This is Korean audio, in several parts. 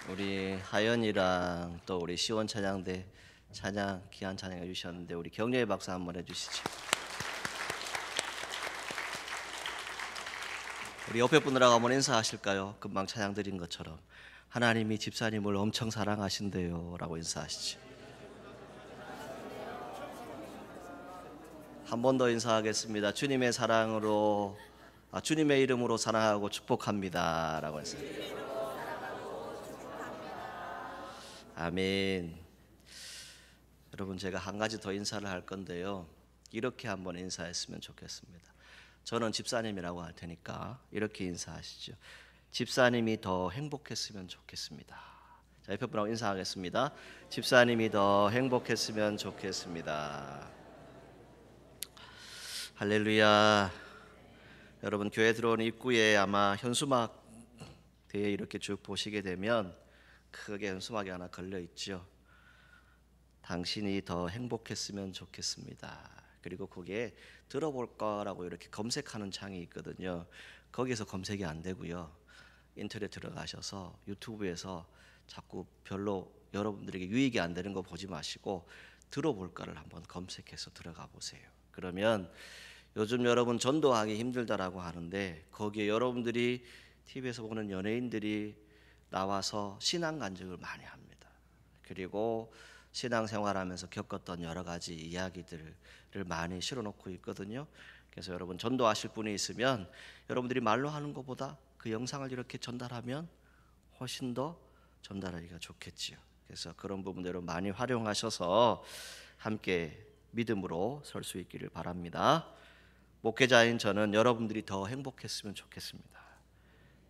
우리 하연이랑 또 우리 시원 찬양대 찬양 귀한 찬양해 주셨는데 우리 격려의 박수 한번 해주시죠. 우리 옆에 분들하고 한번 인사하실까요? 금방 찬양 드린 것처럼 하나님이 집사님을 엄청 사랑하신대요 라고 인사하시죠. 한 번 더 인사하겠습니다. 주님의 사랑으로 주님의 이름으로 사랑하고 축복합니다 라고 했습니다. 아멘. 여러분, 제가 한 가지 더 인사를 할 건데요, 이렇게 한번 인사했으면 좋겠습니다. 저는 집사님이라고 할 테니까 이렇게 인사하시죠. 집사님이 더 행복했으면 좋겠습니다. 자, 옆에 분하고 인사하겠습니다. 집사님이 더 행복했으면 좋겠습니다. 할렐루야. 여러분, 교회 들어온 입구에 아마 현수막 대에 이렇게 쭉 보시게 되면 크게 현수막이 하나 걸려 있죠. 당신이 더 행복했으면 좋겠습니다. 그리고 거기에 들어볼 거라고 이렇게 검색하는 창이 있거든요. 거기서 검색이 안 되고요, 인터넷 들어가셔서 유튜브에서 자꾸 별로 여러분들에게 유익이 안 되는 거 보지 마시고 들어볼 거를 한번 검색해서 들어가 보세요. 그러면 요즘 여러분 전도하기 힘들다라고 하는데 거기에 여러분들이 TV에서 보는 연예인들이 나와서 신앙 간증을 많이 합니다. 그리고 신앙생활하면서 겪었던 여러 가지 이야기들을 많이 실어놓고 있거든요. 그래서 여러분 전도하실 분이 있으면 여러분들이 말로 하는 것보다 그 영상을 이렇게 전달하면 훨씬 더 전달하기가 좋겠지요. 그래서 그런 부분들을 많이 활용하셔서 함께 믿음으로 설 수 있기를 바랍니다. 목회자인 저는 여러분들이 더 행복했으면 좋겠습니다.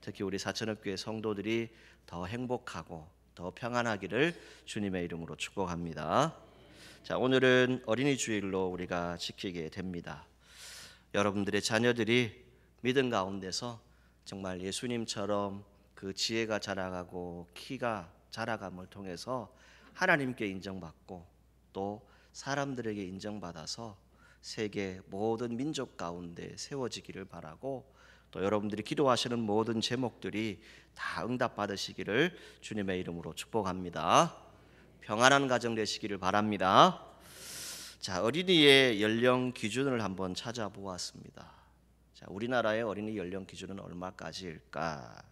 특히 우리 사천읍교회 성도들이 더 행복하고 더 평안하기를 주님의 이름으로 축복합니다. 자, 오늘은 어린이 주일로 우리가 지키게 됩니다. 여러분들의 자녀들이 믿음 가운데서 정말 예수님처럼 그 지혜가 자라가고 키가 자라감을 통해서 하나님께 인정받고 또 사람들에게 인정받아서 세계 모든 민족 가운데 세워지기를 바라고, 또 여러분들이 기도하시는 모든 제목들이 다 응답받으시기를 주님의 이름으로 축복합니다. 평안한 가정 되시기를 바랍니다. 자, 어린이의 연령 기준을 한번 찾아보았습니다. 자, 우리나라의 어린이 연령 기준은 얼마까지일까?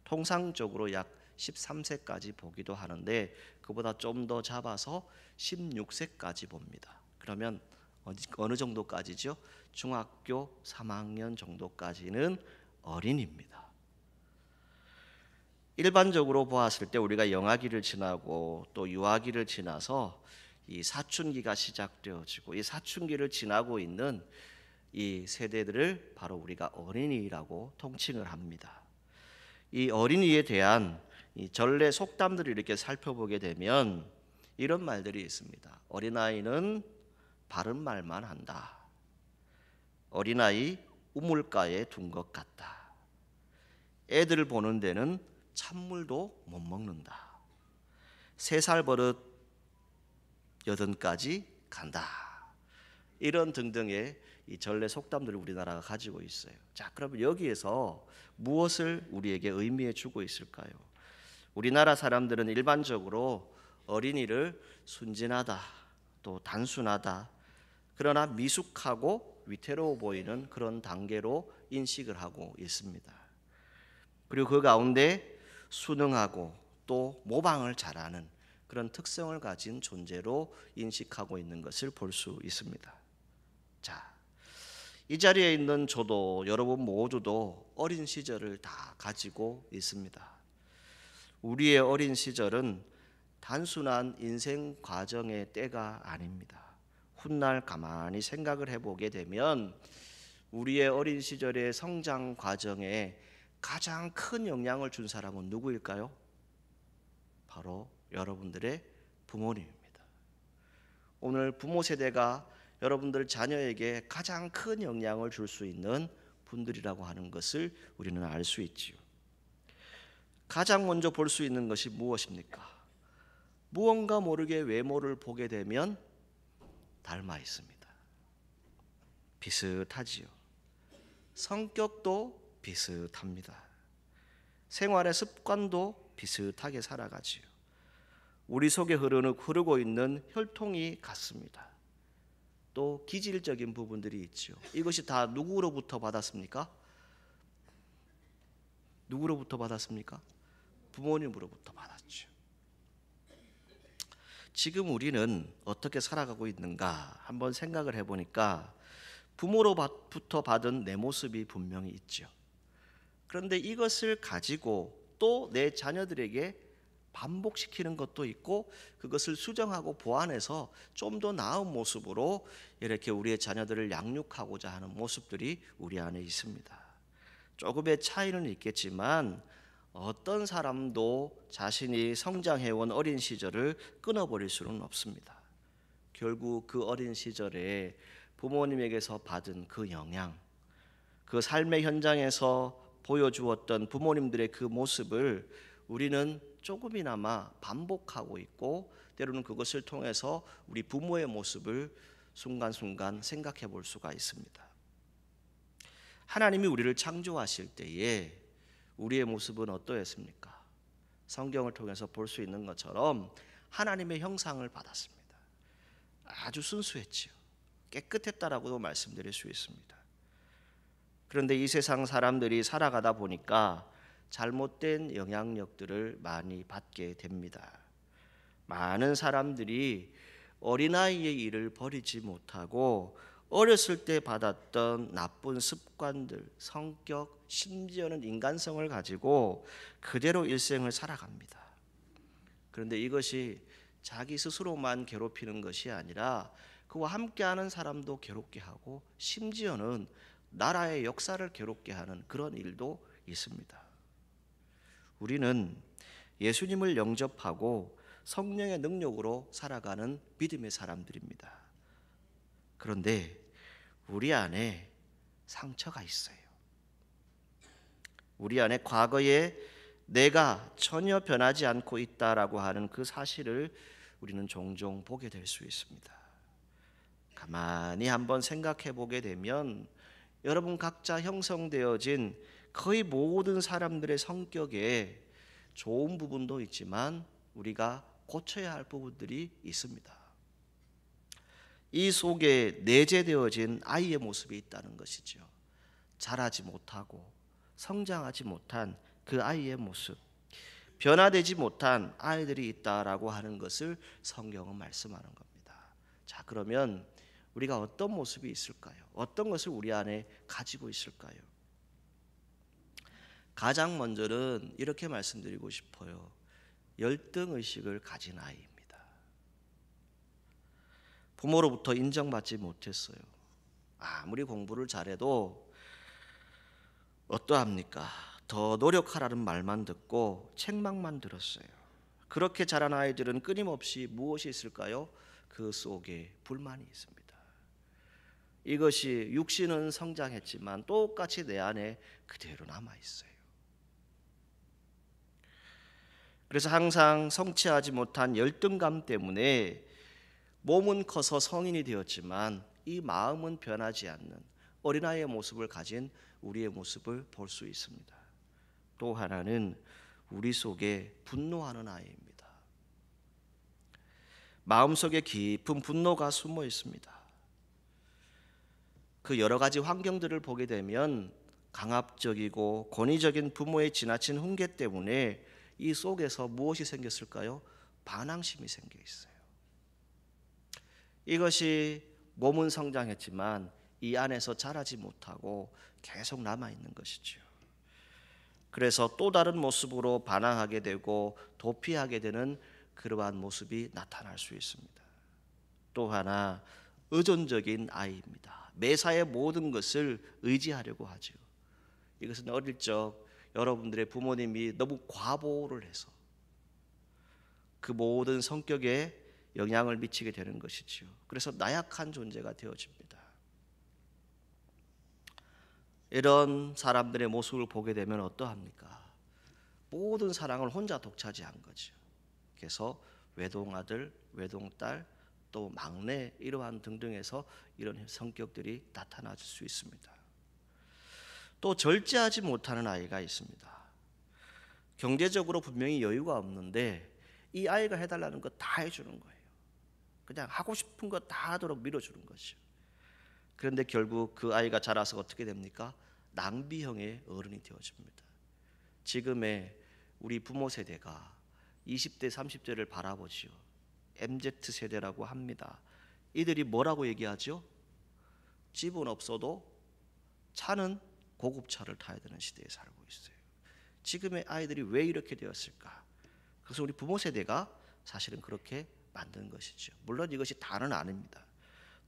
통상적으로 약 13세까지 보기도 하는데 그보다 좀 더 잡아서 16세까지 봅니다. 그러면 어느 정도까지죠? 중학교 3학년 정도까지는 어린이입니다. 일반적으로 보았을 때 우리가 영아기를 지나고 또 유아기를 지나서 이 사춘기가 시작되어지고, 이 사춘기를 지나고 있는 이 세대들을 바로 우리가 어린이라고 통칭을 합니다. 이 어린이에 대한 이 전래 속담들을 이렇게 살펴보게 되면 이런 말들이 있습니다. 어린아이는 바른 말만 한다. 어린아이 우물가에 둔 것 같다. 애들 보는 데는 찬물도 못 먹는다. 3살 버릇 8까지 간다. 이런 등등의 이 전래 속담들을 우리나라가 가지고 있어요. 자, 그러면 여기에서 무엇을 우리에게 의미해 주고 있을까요? 우리나라 사람들은 일반적으로 어린이를 순진하다, 또 단순하다, 그러나 미숙하고 위태로워 보이는 그런 단계로 인식을 하고 있습니다. 그리고 그 가운데 순응하고 또 모방을 잘하는 그런 특성을 가진 존재로 인식하고 있는 것을 볼 수 있습니다. 자, 이 자리에 있는 저도 여러분 모두도 어린 시절을 다 가지고 있습니다. 우리의 어린 시절은 단순한 인생 과정의 때가 아닙니다. 훗날 가만히 생각을 해보게 되면 우리의 어린 시절의 성장 과정에 가장 큰 영향을 준 사람은 누구일까요? 바로 여러분들의 부모님입니다. 오늘 부모 세대가 여러분들 자녀에게 가장 큰 영향을 줄 수 있는 분들이라고 하는 것을 우리는 알 수 있지요. 가장 먼저 볼 수 있는 것이 무엇입니까? 무언가 모르게 외모를 보게 되면 닮아 있습니다. 비슷하지요. 성격도 비슷합니다. 생활의 습관도 비슷하게 살아가지요. 우리 속에 흐르고 있는 혈통이 같습니다. 또 기질적인 부분들이 있죠. 이것이 다 누구로부터 받았습니까? 누구로부터 받았습니까? 부모님으로부터 받았죠. 지금 우리는 어떻게 살아가고 있는가 한번 생각을 해보니까 부모로부터 받은 내 모습이 분명히 있죠. 그런데 이것을 가지고 또 내 자녀들에게 반복시키는 것도 있고, 그것을 수정하고 보완해서 좀 더 나은 모습으로 이렇게 우리의 자녀들을 양육하고자 하는 모습들이 우리 안에 있습니다. 조금의 차이는 있겠지만 어떤 사람도 자신이 성장해온 어린 시절을 끊어버릴 수는 없습니다. 결국 그 어린 시절에 부모님에게서 받은 그 영향, 그 삶의 현장에서 보여주었던 부모님들의 그 모습을 우리는 조금이나마 반복하고 있고, 때로는 그것을 통해서 우리 부모의 모습을 순간순간 생각해 볼 수가 있습니다. 하나님이 우리를 창조하실 때에 우리의 모습은 어떠했습니까? 성경을 통해서 볼 수 있는 것처럼 하나님의 형상을 받았습니다. 아주 순수했지요. 깨끗했다라고도 말씀드릴 수 있습니다. 그런데 이 세상 사람들이 살아가다 보니까 잘못된 영향력들을 많이 받게 됩니다. 많은 사람들이 어린아이의 일을 버리지 못하고 어렸을 때 받았던 나쁜 습관들, 성격, 심지어는 인간성을 가지고 그대로 일생을 살아갑니다. 그런데 이것이 자기 스스로만 괴롭히는 것이 아니라 그와 함께하는 사람도 괴롭게 하고, 심지어는 나라의 역사를 괴롭게 하는 그런 일도 있습니다. 우리는 예수님을 영접하고 성령의 능력으로 살아가는 믿음의 사람들입니다. 그런데 우리 안에 상처가 있어요. 우리 안에 과거에 내가 전혀 변하지 않고 있다라고 하는 그 사실을 우리는 종종 보게 될 수 있습니다. 가만히 한번 생각해 보게 되면 여러분 각자 형성되어진 거의 모든 사람들의 성격에 좋은 부분도 있지만 우리가 고쳐야 할 부분들이 있습니다. 이 속에 내재되어진 아이의 모습이 있다는 것이죠. 자라지 못하고 성장하지 못한 그 아이의 모습, 변화되지 못한 아이들이 있다라고 하는 것을 성경은 말씀하는 겁니다. 자, 그러면 우리가 어떤 모습이 있을까요? 어떤 것을 우리 안에 가지고 있을까요? 가장 먼저는 이렇게 말씀드리고 싶어요. 열등의식을 가진 아이입니다. 부모로부터 인정받지 못했어요. 아무리 공부를 잘해도 어떠합니까? 더 노력하라는 말만 듣고 책망만 들었어요. 그렇게 자란 아이들은 끊임없이 무엇이 있을까요? 그 속에 불만이 있습니다. 이것이 육신은 성장했지만 똑같이 내 안에 그대로 남아 있어요. 그래서 항상 성취하지 못한 열등감 때문에 몸은 커서 성인이 되었지만 이 마음은 변하지 않는 어린아이의 모습을 가진 우리의 모습을 볼 수 있습니다. 또 하나는 우리 속에 분노하는 아이입니다. 마음속에 깊은 분노가 숨어 있습니다. 그 여러 가지 환경들을 보게 되면 강압적이고 권위적인 부모의 지나친 훈계 때문에 이 속에서 무엇이 생겼을까요? 반항심이 생겨 있어요. 이것이 몸은 성장했지만 이 안에서 자라지 못하고 계속 남아있는 것이죠. 그래서 또 다른 모습으로 반항하게 되고 도피하게 되는 그러한 모습이 나타날 수 있습니다. 또 하나, 의존적인 아이입니다. 매사의 모든 것을 의지하려고 하죠. 이것은 어릴 적 여러분들의 부모님이 너무 과보호를 해서 그 모든 성격에 영향을 미치게 되는 것이지요. 그래서 나약한 존재가 되어집니다. 이런 사람들의 모습을 보게 되면 어떠합니까? 모든 사랑을 혼자 독차지한 거죠. 그래서 외동아들, 외동딸, 또 막내 이러한 등등해서 이런 성격들이 나타날 수 있습니다. 또 절제하지 못하는 아이가 있습니다. 경제적으로 분명히 여유가 없는데 이 아이가 해달라는 거 다 해주는 거예요. 그냥 하고 싶은 거 다 하도록 밀어주는 거죠. 그런데 결국 그 아이가 자라서 어떻게 됩니까? 낭비형의 어른이 되어집니다. 지금의 우리 부모 세대가 20대 30대를 바라보지요. MZ세대라고 합니다. 이들이 뭐라고 얘기하죠? 집은 없어도 차는 고급차를 타야 되는 시대에 살고 있어요. 지금의 아이들이 왜 이렇게 되었을까? 그래서 우리 부모 세대가 사실은 그렇게 만든 것이죠. 물론 이것이 다는 아닙니다.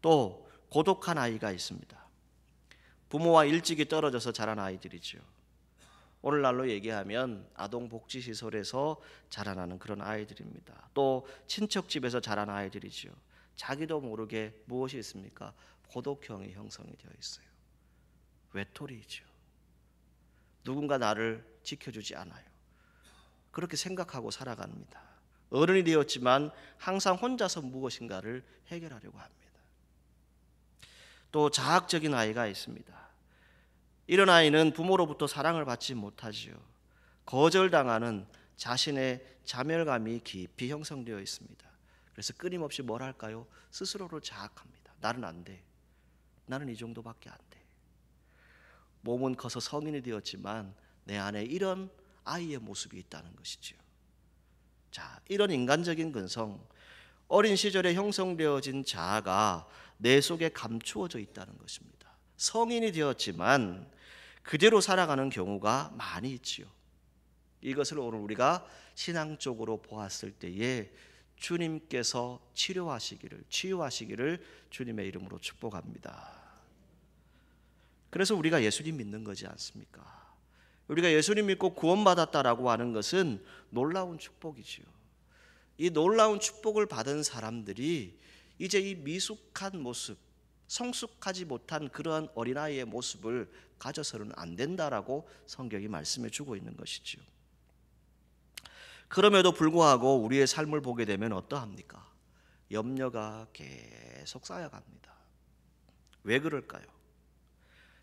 또 고독한 아이가 있습니다. 부모와 일찍이 떨어져서 자란 아이들이죠. 오늘날로 얘기하면 아동복지시설에서 자라나는 그런 아이들입니다. 또 친척집에서 자란 아이들이죠. 자기도 모르게 무엇이 있습니까? 고독형이 형성이 되어 있어요. 외톨이죠. 누군가 나를 지켜주지 않아요. 그렇게 생각하고 살아갑니다. 어른이 되었지만 항상 혼자서 무엇인가를 해결하려고 합니다. 또 자학적인 아이가 있습니다. 이런 아이는 부모로부터 사랑을 받지 못하지요. 거절당하는 자신의 자멸감이 깊이 형성되어 있습니다. 그래서 끊임없이 뭘 할까요? 스스로를 자학합니다. 나는 안 돼. 나는 이 정도밖에 안 돼. 몸은 커서 성인이 되었지만 내 안에 이런 아이의 모습이 있다는 것이죠. 자, 이런 인간적인 근성, 어린 시절에 형성되어진 자아가 내 속에 감추어져 있다는 것입니다. 성인이 되었지만 그대로 살아가는 경우가 많이 있지요. 이것을 오늘 우리가 신앙적으로 보았을 때에 주님께서 치유하시기를 주님의 이름으로 축복합니다. 그래서 우리가 예수님 믿는 거지 않습니까? 우리가 예수님 믿고 구원받았다라고 하는 것은 놀라운 축복이지요. 이 놀라운 축복을 받은 사람들이 이제 이 미숙한 모습, 성숙하지 못한 그러한 어린아이의 모습을 가져서는 안 된다라고 성경이 말씀해 주고 있는 것이지요. 그럼에도 불구하고 우리의 삶을 보게 되면 어떠합니까? 염려가 계속 쌓여갑니다. 왜 그럴까요?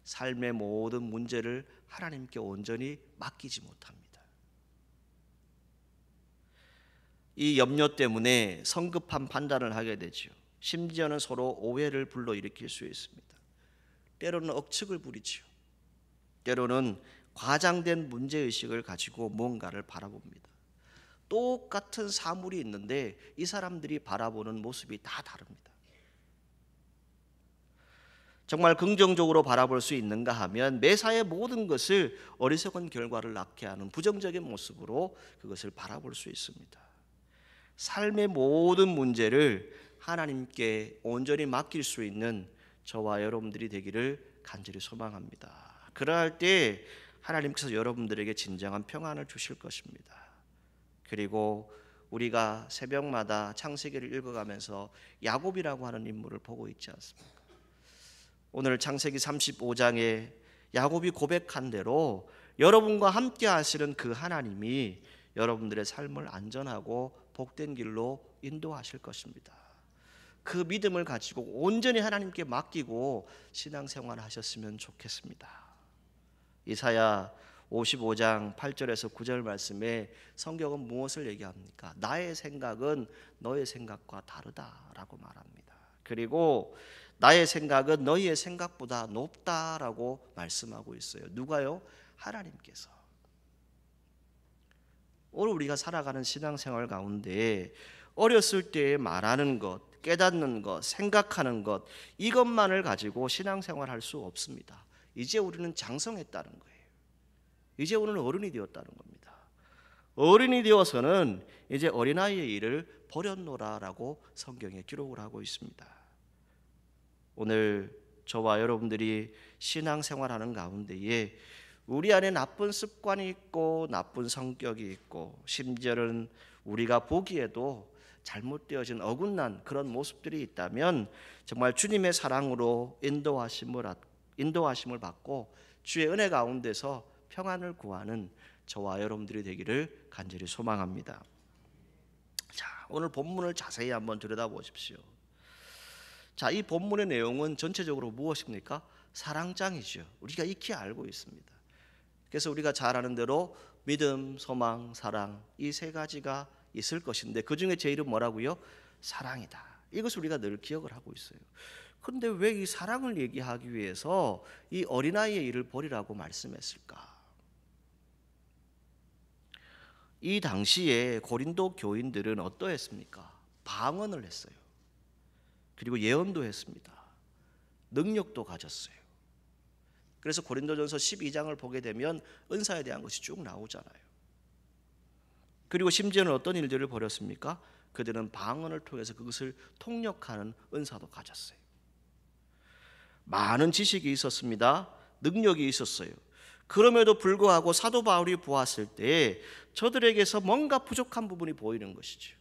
삶의 모든 문제를 하나님께 온전히 맡기지 못합니다. 이 염려 때문에 성급한 판단을 하게 되죠. 심지어는 서로 오해를 불러일으킬 수 있습니다. 때로는 억측을 부리지요. 때로는 과장된 문제의식을 가지고 뭔가를 바라봅니다. 똑같은 사물이 있는데 이 사람들이 바라보는 모습이 다 다릅니다. 정말 긍정적으로 바라볼 수 있는가 하면 매사의 모든 것을 어리석은 결과를 낳게 하는 부정적인 모습으로 그것을 바라볼 수 있습니다. 삶의 모든 문제를 하나님께 온전히 맡길 수 있는 저와 여러분들이 되기를 간절히 소망합니다. 그러할 때 하나님께서 여러분들에게 진정한 평안을 주실 것입니다. 그리고 우리가 새벽마다 창세기를 읽어가면서 야곱이라고 하는 인물을 보고 있지 않습니까? 오늘 창세기 35장에 야곱이 고백한 대로 여러분과 함께 하시는 그 하나님이 여러분들의 삶을 안전하고 복된 길로 인도하실 것입니다. 그 믿음을 가지고 온전히 하나님께 맡기고 신앙생활 하셨으면 좋겠습니다. 이사야 55장 8절에서 9절 말씀에 성경은 무엇을 얘기합니까? 나의 생각은 너의 생각과 다르다라고 말합니다. 그리고 나의 생각은 너희의 생각보다 높다라고 말씀하고 있어요. 누가요? 하나님께서. 오늘 우리가 살아가는 신앙생활 가운데 어렸을 때 말하는 것, 깨닫는 것, 생각하는 것, 이것만을 가지고 신앙생활 할 수 없습니다. 이제 우리는 장성했다는 거예요. 이제 우리는 어른이 되었다는 겁니다. 어른이 되어서는 이제 어린아이의 일을 버렸노라라고 성경에 기록을 하고 있습니다. 오늘 저와 여러분들이 신앙생활하는 가운데에 우리 안에 나쁜 습관이 있고 나쁜 성격이 있고 심지어는 우리가 보기에도 잘못되어진 어긋난 그런 모습들이 있다면 정말 주님의 사랑으로 인도하심을 받고 주의 은혜 가운데서 평안을 구하는 저와 여러분들이 되기를 간절히 소망합니다. 자, 오늘 본문을 자세히 한번 들여다보십시오. 자, 이 본문의 내용은 전체적으로 무엇입니까? 사랑장이죠. 우리가 익히 알고 있습니다. 그래서 우리가 잘 아는 대로 믿음, 소망, 사랑, 이 세 가지가 있을 것인데 그 중에 제일은 뭐라고요? 사랑이다. 이것을 우리가 늘 기억을 하고 있어요. 그런데 왜 이 사랑을 얘기하기 위해서 이 어린아이의 일을 버리라고 말씀했을까? 이 당시에 고린도 교인들은 어떠했습니까? 방언을 했어요. 그리고 예언도 했습니다. 능력도 가졌어요. 그래서 고린도전서 12장을 보게 되면 은사에 대한 것이 쭉 나오잖아요. 그리고 심지어는 어떤 일들을 벌였습니까? 그들은 방언을 통해서 그것을 통역하는 은사도 가졌어요. 많은 지식이 있었습니다. 능력이 있었어요. 그럼에도 불구하고 사도 바울이 보았을 때 저들에게서 뭔가 부족한 부분이 보이는 것이죠.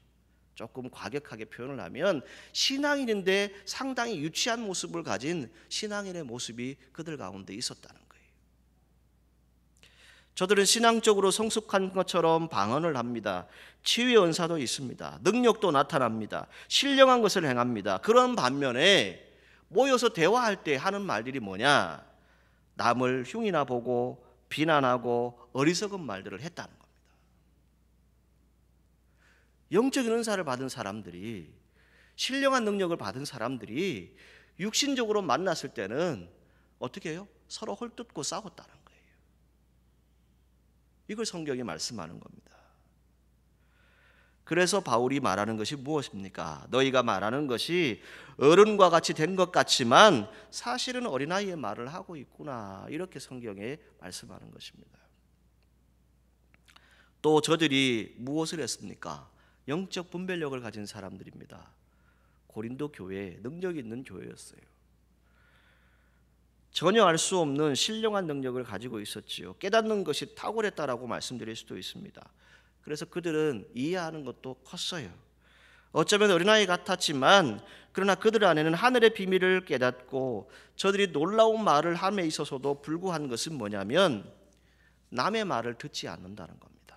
조금 과격하게 표현을 하면 신앙인인데 상당히 유치한 모습을 가진 신앙인의 모습이 그들 가운데 있었다는 거예요. 저들은 신앙적으로 성숙한 것처럼 방언을 합니다. 치유의 은사도 있습니다. 능력도 나타납니다. 신령한 것을 행합니다. 그런 반면에 모여서 대화할 때 하는 말들이 뭐냐? 남을 흉이나 보고 비난하고 어리석은 말들을 했다는 겁니다. 영적인 은사를 받은 사람들이, 신령한 능력을 받은 사람들이 육신적으로 만났을 때는 어떻게 해요? 서로 헐뜯고 싸웠다는 거예요. 이걸 성경이 말씀하는 겁니다. 그래서 바울이 말하는 것이 무엇입니까? 너희가 말하는 것이 어른과 같이 된 것 같지만 사실은 어린아이의 말을 하고 있구나. 이렇게 성경에 말씀하는 것입니다. 또 저들이 무엇을 했습니까? 영적 분별력을 가진 사람들입니다. 고린도 교회, 능력 있는 교회였어요. 전혀 알 수 없는 신령한 능력을 가지고 있었지요. 깨닫는 것이 탁월했다라고 말씀드릴 수도 있습니다. 그래서 그들은 이해하는 것도 컸어요. 어쩌면 어린아이 같았지만 그러나 그들 안에는 하늘의 비밀을 깨닫고 저들이 놀라운 말을 함에 있어서도 불구한 것은 뭐냐면 남의 말을 듣지 않는다는 겁니다.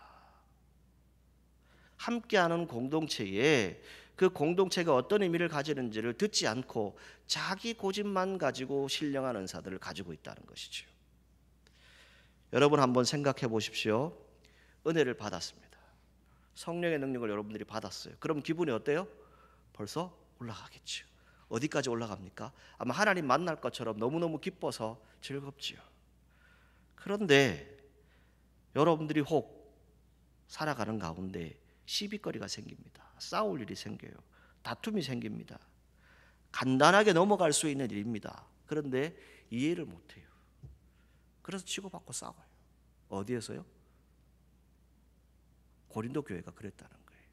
함께하는 공동체에 그 공동체가 어떤 의미를 가지는지를 듣지 않고 자기 고집만 가지고 신령한 은사들을 가지고 있다는 것이죠. 여러분 한번 생각해 보십시오. 은혜를 받았습니다. 성령의 능력을 여러분들이 받았어요. 그럼 기분이 어때요? 벌써 올라가겠죠. 어디까지 올라갑니까? 아마 하나님 만날 것처럼 너무너무 기뻐서 즐겁지요. 그런데 여러분들이 혹 살아가는 가운데 시비거리가 생깁니다. 싸울 일이 생겨요. 다툼이 생깁니다. 간단하게 넘어갈 수 있는 일입니다. 그런데 이해를 못해요. 그래서 치고받고 싸워요. 어디에서요? 고린도 교회가 그랬다는 거예요.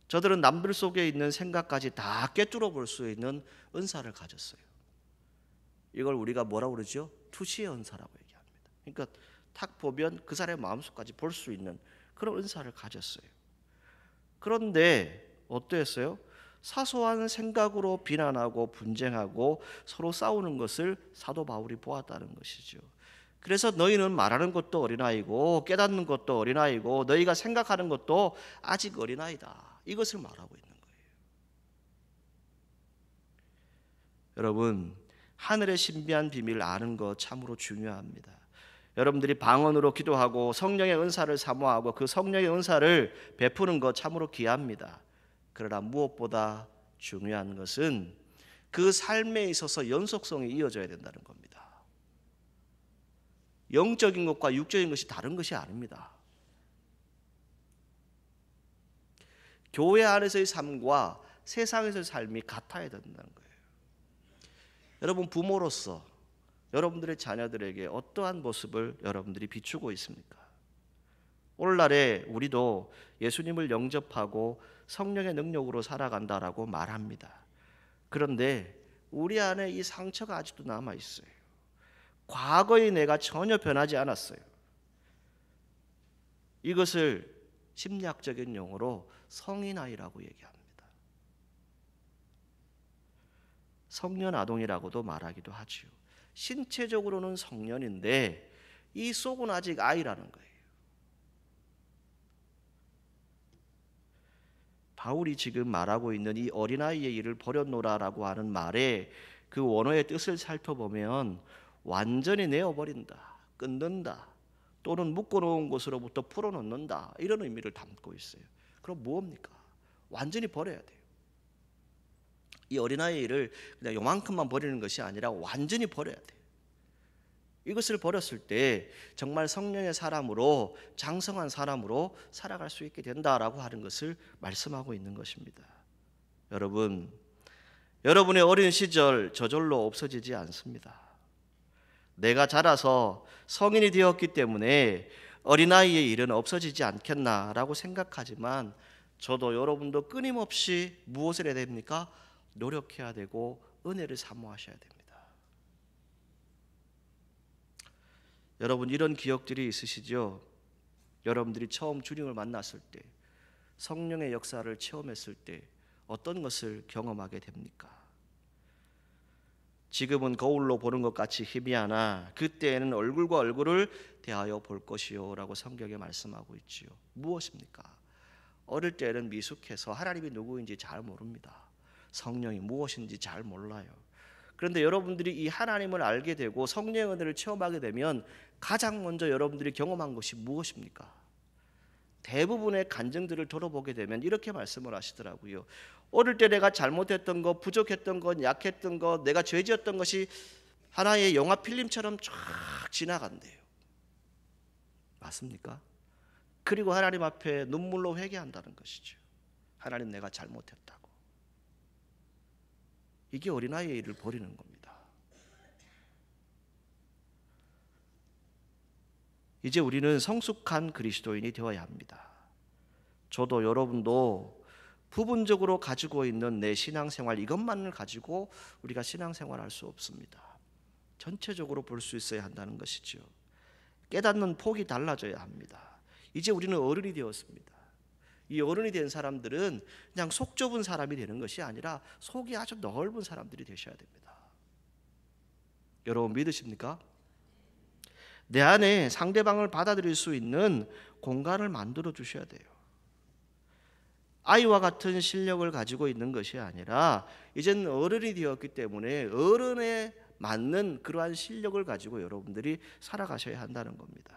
저들은 남들 속에 있는 생각까지 다 꿰뚫어 볼 수 있는 은사를 가졌어요. 이걸 우리가 뭐라고 그러죠? 투시의 은사라고 얘기합니다. 그러니까 탁 보면 그 사람의 마음속까지 볼 수 있는 그런 은사를 가졌어요. 그런데 어떠했어요? 사소한 생각으로 비난하고 분쟁하고 서로 싸우는 것을 사도 바울이 보았다는 것이죠. 그래서 너희는 말하는 것도 어린아이고 깨닫는 것도 어린아이고 너희가 생각하는 것도 아직 어린아이다. 이것을 말하고 있는 거예요. 여러분, 하늘의 신비한 비밀을 아는 것 참으로 중요합니다. 여러분들이 방언으로 기도하고 성령의 은사를 사모하고 그 성령의 은사를 베푸는 것 참으로 귀합니다. 그러나 무엇보다 중요한 것은 그 삶에 있어서 연속성이 이어져야 된다는 겁니다. 영적인 것과 육적인 것이 다른 것이 아닙니다. 교회 안에서의 삶과 세상에서의 삶이 같아야 된다는 거예요. 여러분 부모로서 여러분들의 자녀들에게 어떠한 모습을 여러분들이 비추고 있습니까? 오늘날에 우리도 예수님을 영접하고 성령의 능력으로 살아간다라고 말합니다. 그런데 우리 안에 이 상처가 아직도 남아 있어요. 과거의 내가 전혀 변하지 않았어요. 이것을 심리학적인 용어로 성인아이라고 얘기합니다. 성년아동이라고도 말하기도 하지요. 신체적으로는 성년인데 이 속은 아직 아이라는 거예요. 바울이 지금 말하고 있는 이 어린아이의 일을 버렸노라라고 하는 말에 그 원어의 뜻을 살펴보면 완전히 내어버린다, 끊는다, 또는 묶어놓은 곳으로부터 풀어놓는다, 이런 의미를 담고 있어요. 그럼 뭡니까? 완전히 버려야 돼요. 이 어린아이를 그냥 요만큼만 버리는 것이 아니라 완전히 버려야 돼요. 이것을 버렸을 때 정말 성령의 사람으로, 장성한 사람으로 살아갈 수 있게 된다라고 하는 것을 말씀하고 있는 것입니다. 여러분, 여러분의 어린 시절 저절로 없어지지 않습니다. 내가 자라서 성인이 되었기 때문에 어린아이의 일은 없어지지 않겠나라고 생각하지만, 저도 여러분도 끊임없이 무엇을 해야 됩니까? 노력해야 되고 은혜를 사모하셔야 됩니다. 여러분, 이런 기억들이 있으시죠? 여러분들이 처음 주님을 만났을 때, 성령의 역사를 체험했을 때 어떤 것을 경험하게 됩니까? 지금은 거울로 보는 것 같이 희미하나 그때에는 얼굴과 얼굴을 대하여 볼 것이요 라고 성경에 말씀하고 있지요. 무엇입니까? 어릴 때는 미숙해서 하나님이 누구인지 잘 모릅니다. 성령이 무엇인지 잘 몰라요. 그런데 여러분들이 이 하나님을 알게 되고 성령의 은혜를 체험하게 되면 가장 먼저 여러분들이 경험한 것이 무엇입니까? 대부분의 간증들을 들어보게 되면 이렇게 말씀을 하시더라고요. 어릴 때 내가 잘못했던 것, 부족했던 것, 약했던 것, 내가 죄지었던 것이 하나의 영화 필름처럼 쫙 지나간대요. 맞습니까? 그리고 하나님 앞에 눈물로 회개한다는 것이죠. 하나님, 내가 잘못했다고. 이게 어린아이의 일을 버리는 겁니다. 이제 우리는 성숙한 그리스도인이 되어야 합니다. 저도 여러분도 부분적으로 가지고 있는 내 신앙생활, 이것만을 가지고 우리가 신앙생활할 수 없습니다. 전체적으로 볼 수 있어야 한다는 것이죠. 깨닫는 폭이 달라져야 합니다. 이제 우리는 어른이 되었습니다. 이 어른이 된 사람들은 그냥 속 좁은 사람이 되는 것이 아니라 속이 아주 넓은 사람들이 되셔야 됩니다. 여러분, 믿으십니까? 내 안에 상대방을 받아들일 수 있는 공간을 만들어 주셔야 돼요. 아이와 같은 실력을 가지고 있는 것이 아니라 이제는 어른이 되었기 때문에 어른에 맞는 그러한 실력을 가지고 여러분들이 살아가셔야 한다는 겁니다.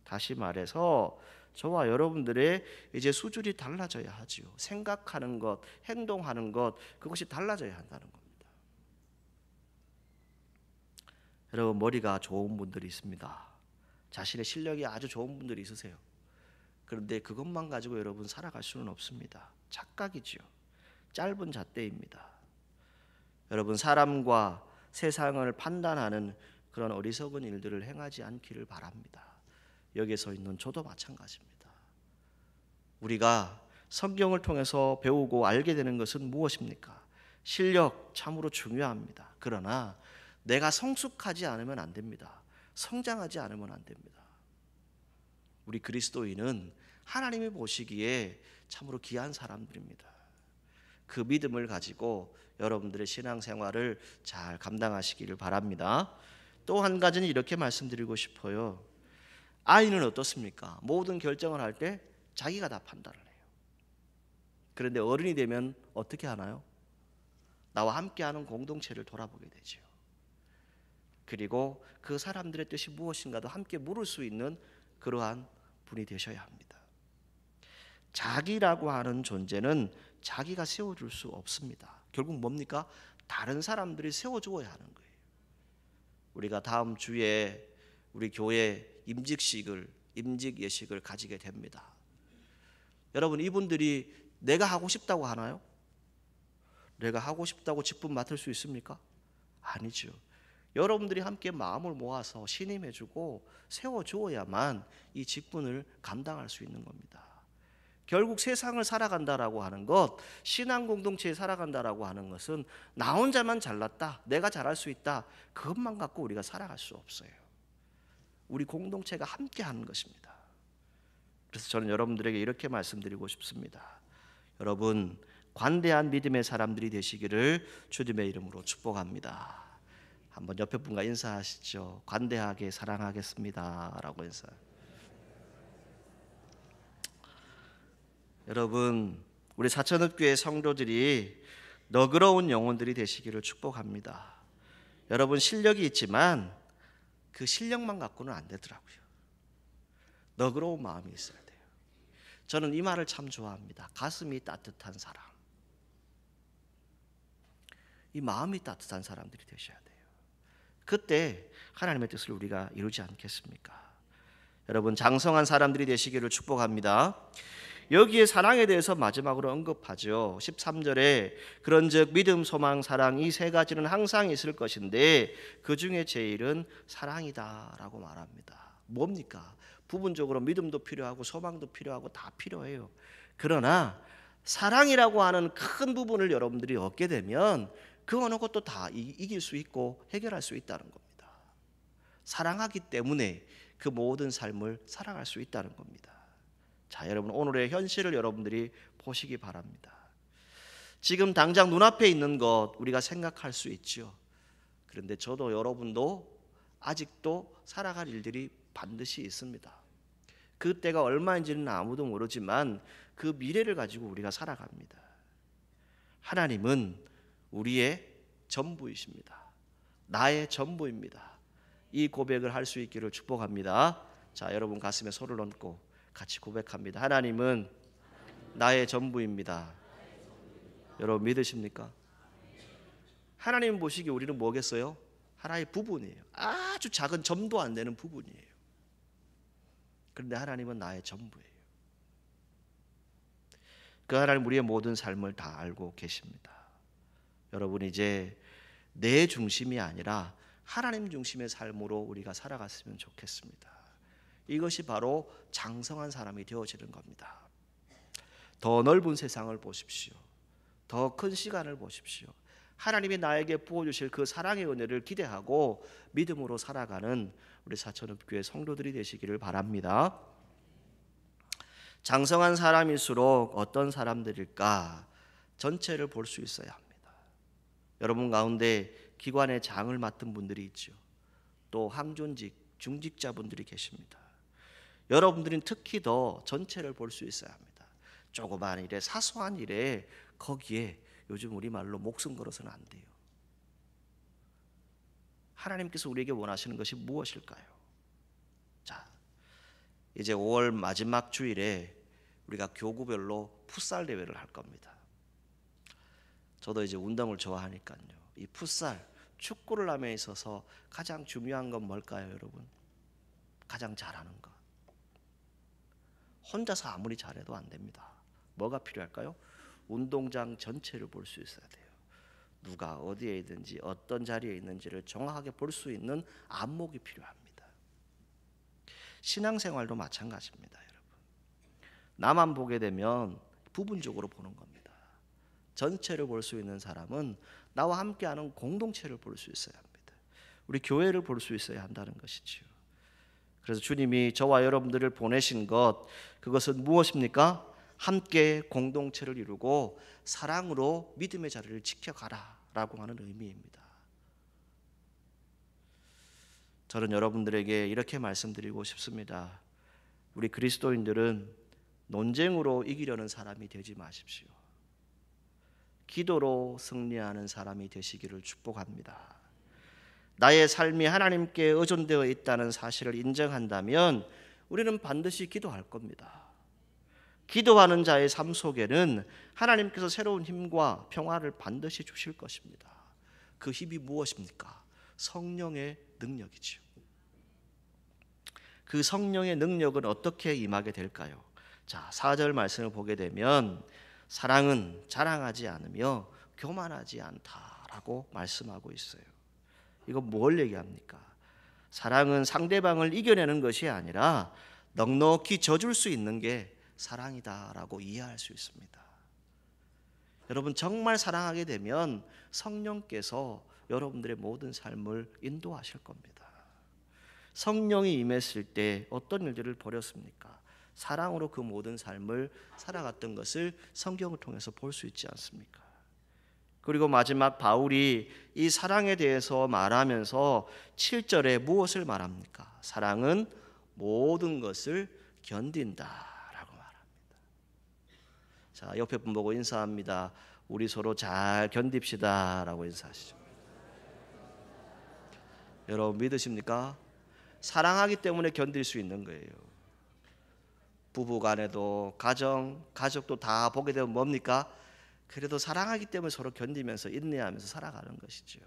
다시 말해서 저와 여러분들의 이제 수준이 달라져야 하지요. 생각하는 것, 행동하는 것, 그것이 달라져야 한다는 겁니다. 여러분, 머리가 좋은 분들이 있습니다. 자신의 실력이 아주 좋은 분들이 있으세요. 그런데 그것만 가지고 여러분 살아갈 수는 없습니다. 착각이지요. 짧은 잣대입니다. 여러분, 사람과 세상을 판단하는 그런 어리석은 일들을 행하지 않기를 바랍니다. 여기에 서 있는 저도 마찬가지입니다. 우리가 성경을 통해서 배우고 알게 되는 것은 무엇입니까? 실력 참으로 중요합니다. 그러나 내가 성숙하지 않으면 안 됩니다. 성장하지 않으면 안 됩니다. 우리 그리스도인은 하나님이 보시기에 참으로 귀한 사람들입니다. 그 믿음을 가지고 여러분들의 신앙생활을 잘 감당하시기를 바랍니다. 또 한 가지는 이렇게 말씀드리고 싶어요. 아이는 어떻습니까? 모든 결정을 할 때 자기가 다 판단을 해요. 그런데 어른이 되면 어떻게 하나요? 나와 함께하는 공동체를 돌아보게 되죠. 그리고 그 사람들의 뜻이 무엇인가도 함께 물을 수 있는 그러한 분이 되셔야 합니다. 자기라고 하는 존재는 자기가 세워줄 수 없습니다. 결국 뭡니까? 다른 사람들이 세워주어야 하는 거예요. 우리가 다음 주에 우리 교회 임직 예식을 가지게 됩니다. 여러분, 이분들이 내가 하고 싶다고 하나요? 내가 하고 싶다고 직분 맡을 수 있습니까? 아니죠. 여러분들이 함께 마음을 모아서 신임해주고 세워주어야만 이 직분을 감당할 수 있는 겁니다. 결국 세상을 살아간다라고 하는 것, 신앙 공동체에 살아간다라고 하는 것은 나 혼자만 잘났다, 내가 잘할 수 있다, 그것만 갖고 우리가 살아갈 수 없어요. 우리 공동체가 함께 하는 것입니다. 그래서 저는 여러분들에게 이렇게 말씀드리고 싶습니다. 여러분, 관대한 믿음의 사람들이 되시기를 주님의 이름으로 축복합니다. 한번 옆에 분과 인사하시죠. 관대하게 사랑하겠습니다 라고 인사. 여러분, 우리 사천읍교회 성도들이 너그러운 영혼들이 되시기를 축복합니다. 여러분, 실력이 있지만 그 실력만 갖고는 안 되더라고요. 너그러운 마음이 있어야 돼요. 저는 이 말을 참 좋아합니다. 가슴이 따뜻한 사람. 이 마음이 따뜻한 사람들이 되셔야 돼요. 그때 하나님의 뜻을 우리가 이루지 않겠습니까? 여러분, 장성한 사람들이 되시기를 축복합니다. 여기에 사랑에 대해서 마지막으로 언급하죠. 13절에 그런즉 믿음, 소망, 사랑 이 세 가지는 항상 있을 것인데 그 중에 제일은 사랑이다라고 말합니다. 뭡니까? 부분적으로 믿음도 필요하고 소망도 필요하고 다 필요해요. 그러나 사랑이라고 하는 큰 부분을 여러분들이 얻게 되면 그 어느 것도 다 이길 수 있고 해결할 수 있다는 겁니다. 사랑하기 때문에 그 모든 삶을 살아갈 수 있다는 겁니다. 자, 여러분, 오늘의 현실을 여러분들이 보시기 바랍니다. 지금 당장 눈앞에 있는 것 우리가 생각할 수 있죠. 그런데 저도 여러분도 아직도 살아갈 일들이 반드시 있습니다. 그 때가 얼마인지는 아무도 모르지만 그 미래를 가지고 우리가 살아갑니다. 하나님은 우리의 전부이십니다. 나의 전부입니다. 이 고백을 할 수 있기를 축복합니다. 자, 여러분 가슴에 손을 얹고 같이 고백합니다. 하나님은 나의 전부입니다. 여러분 믿으십니까? 하나님 보시기에 우리는 뭐겠어요? 하나의 부분이에요. 아주 작은 점도 안 되는 부분이에요. 그런데 하나님은 나의 전부예요. 그 하나님 우리의 모든 삶을 다 알고 계십니다. 여러분, 이제 내 중심이 아니라 하나님 중심의 삶으로 우리가 살아갔으면 좋겠습니다. 이것이 바로 장성한 사람이 되어지는 겁니다. 더 넓은 세상을 보십시오. 더 큰 시간을 보십시오. 하나님이 나에게 부어주실 그 사랑의 은혜를 기대하고 믿음으로 살아가는 우리 사천읍교회 성도들이 되시기를 바랍니다. 장성한 사람일수록 어떤 사람들일까? 전체를 볼 수 있어야 합니다. 여러분 가운데 기관의 장을 맡은 분들이 있죠. 또 항존직, 중직자분들이 계십니다. 여러분들은 특히 더 전체를 볼 수 있어야 합니다. 조그마한 일에, 사소한 일에 거기에 요즘 우리말로 목숨 걸어서는 안 돼요. 하나님께서 우리에게 원하시는 것이 무엇일까요? 자, 이제 5월 마지막 주일에 우리가 교구별로 풋살 대회를 할 겁니다. 저도 이제 운동을 좋아하니까요. 이 풋살, 축구를 함에 있어서 가장 중요한 건 뭘까요, 여러분? 가장 잘하는 것. 혼자서 아무리 잘해도 안 됩니다. 뭐가 필요할까요? 운동장 전체를 볼 수 있어야 돼요. 누가 어디에 있는지 어떤 자리에 있는지를 정확하게 볼 수 있는 안목이 필요합니다. 신앙생활도 마찬가지입니다, 여러분. 나만 보게 되면 부분적으로 보는 겁니다. 전체를 볼 수 있는 사람은 나와 함께하는 공동체를 볼 수 있어야 합니다. 우리 교회를 볼 수 있어야 한다는 것이지요. 그래서 주님이 저와 여러분들을 보내신 것, 그것은 무엇입니까? 함께 공동체를 이루고 사랑으로 믿음의 자리를 지켜가라 라고 하는 의미입니다. 저는 여러분들에게 이렇게 말씀드리고 싶습니다. 우리 그리스도인들은 논쟁으로 이기려는 사람이 되지 마십시오. 기도로 승리하는 사람이 되시기를 축복합니다. 나의 삶이 하나님께 의존되어 있다는 사실을 인정한다면 우리는 반드시 기도할 겁니다. 기도하는 자의 삶 속에는 하나님께서 새로운 힘과 평화를 반드시 주실 것입니다. 그 힘이 무엇입니까? 성령의 능력이죠. 그 성령의 능력은 어떻게 임하게 될까요? 자, 4절 말씀을 보게 되면 사랑은 자랑하지 않으며 교만하지 않다라고 말씀하고 있어요. 이거 뭘 얘기합니까? 사랑은 상대방을 이겨내는 것이 아니라 넉넉히 져줄 수 있는 게 사랑이다라고 이해할 수 있습니다. 여러분, 정말 사랑하게 되면 성령께서 여러분들의 모든 삶을 인도하실 겁니다. 성령이 임했을 때 어떤 일들을 벌였습니까? 사랑으로 그 모든 삶을 살아갔던 것을 성경을 통해서 볼 수 있지 않습니까? 그리고 마지막 바울이 이 사랑에 대해서 말하면서 7절에 무엇을 말합니까? 사랑은 모든 것을 견딘다라고 말합니다. 자, 옆에 분 보고 인사합니다. 우리 서로 잘 견딥시다라고 인사하시죠. 여러분 믿으십니까? 사랑하기 때문에 견딜 수 있는 거예요. 부부 간에도 가족도 다 보게 되면 뭡니까? 그래도 사랑하기 때문에 서로 견디면서 인내하면서 살아가는 것이죠.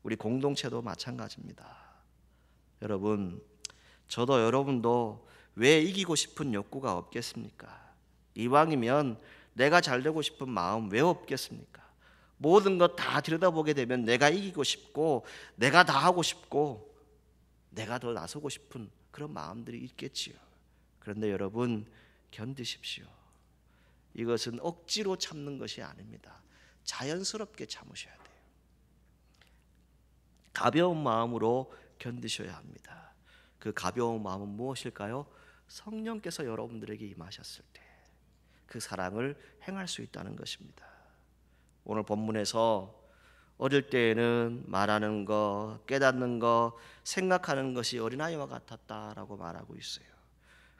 우리 공동체도 마찬가지입니다. 여러분, 저도 여러분도 왜 이기고 싶은 욕구가 없겠습니까? 이왕이면 내가 잘 되고 싶은 마음 왜 없겠습니까? 모든 것 다 들여다보게 되면 내가 이기고 싶고 내가 다 하고 싶고 내가 더 나서고 싶은 그런 마음들이 있겠지요. 그런데 여러분, 견디십시오. 이것은 억지로 참는 것이 아닙니다. 자연스럽게 참으셔야 돼요. 가벼운 마음으로 견디셔야 합니다. 그 가벼운 마음은 무엇일까요? 성령께서 여러분들에게 임하셨을 때 그 사랑을 행할 수 있다는 것입니다. 오늘 본문에서 어릴 때에는 말하는 것, 깨닫는 것, 생각하는 것이 어린아이와 같았다라고 말하고 있어요.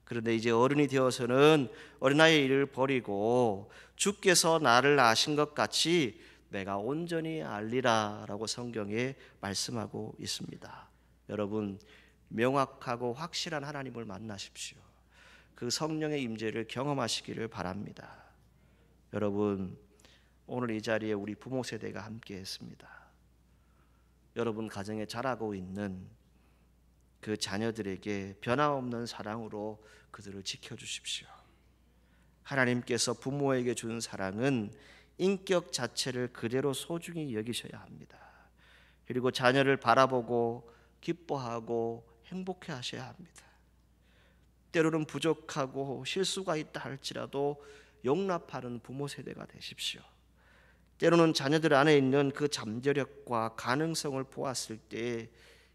그런데 이제 어른이 되어서는 어린아이의 일을 버리고 주께서 나를 아신 것 같이 내가 온전히 알리라 라고 성경에 말씀하고 있습니다. 여러분, 명확하고 확실한 하나님을 만나십시오. 그 성령의 임재를 경험하시기를 바랍니다. 여러분, 오늘 이 자리에 우리 부모 세대가 함께 했습니다. 여러분 가정에 자라고 있는 그 자녀들에게 변함없는 사랑으로 그들을 지켜주십시오. 하나님께서 부모에게 준 사랑은 인격 자체를 그대로 소중히 여기셔야 합니다. 그리고 자녀를 바라보고 기뻐하고 행복해 하셔야 합니다. 때로는 부족하고 실수가 있다 할지라도 용납하는 부모 세대가 되십시오. 때로는 자녀들 안에 있는 그 잠재력과 가능성을 보았을 때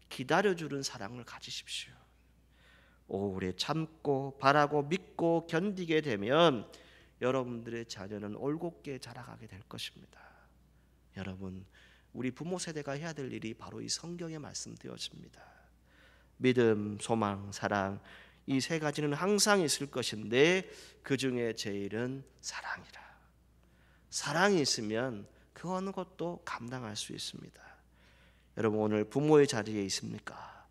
기다려주는 사랑을 가지십시오. 오래 참고 바라고 믿고 견디게 되면 여러분들의 자녀는 올곧게 자라가게 될 것입니다. 여러분, 우리 부모 세대가 해야 될 일이 바로 이 성경에 말씀되어집니다. 믿음, 소망, 사랑, 이 세 가지는 항상 있을 것인데 그 중에 제일은 사랑이라. 사랑이 있으면 그 어느 것도 감당할 수 있습니다. 여러분, 오늘 부모의 자리에 있습니까?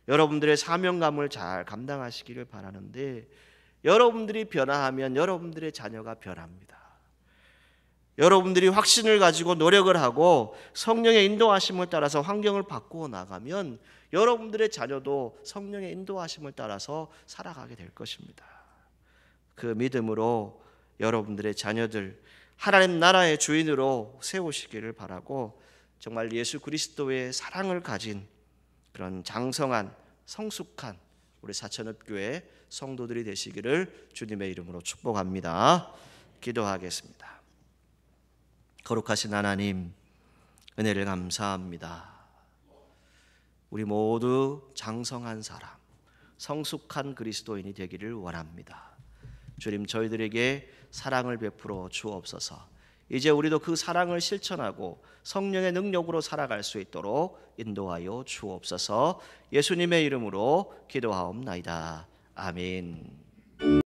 여러분들의 사명감을 잘 감당하시기를 바라는데 여러분들이 변화하면 여러분들의 자녀가 변합니다. 여러분들이 확신을 가지고 노력을 하고 성령의 인도하심을 따라서 환경을 바꾸어 나가면 여러분들의 자녀도 성령의 인도하심을 따라서 살아가게 될 것입니다. 그 믿음으로 여러분들의 자녀들 하나님 나라의 주인으로 세우시기를 바라고 정말 예수 그리스도의 사랑을 가진 그런 장성한 성숙한 우리 사천읍교회 성도들이 되시기를 주님의 이름으로 축복합니다. 기도하겠습니다. 거룩하신 하나님, 은혜를 감사합니다. 우리 모두 장성한 사람, 성숙한 그리스도인이 되기를 원합니다. 주님, 저희들에게 사랑을 베풀어 주옵소서. 이제 우리도 그 사랑을 실천하고 성령의 능력으로 살아갈 수 있도록 인도하여 주옵소서. 예수님의 이름으로 기도하옵나이다. 아멘.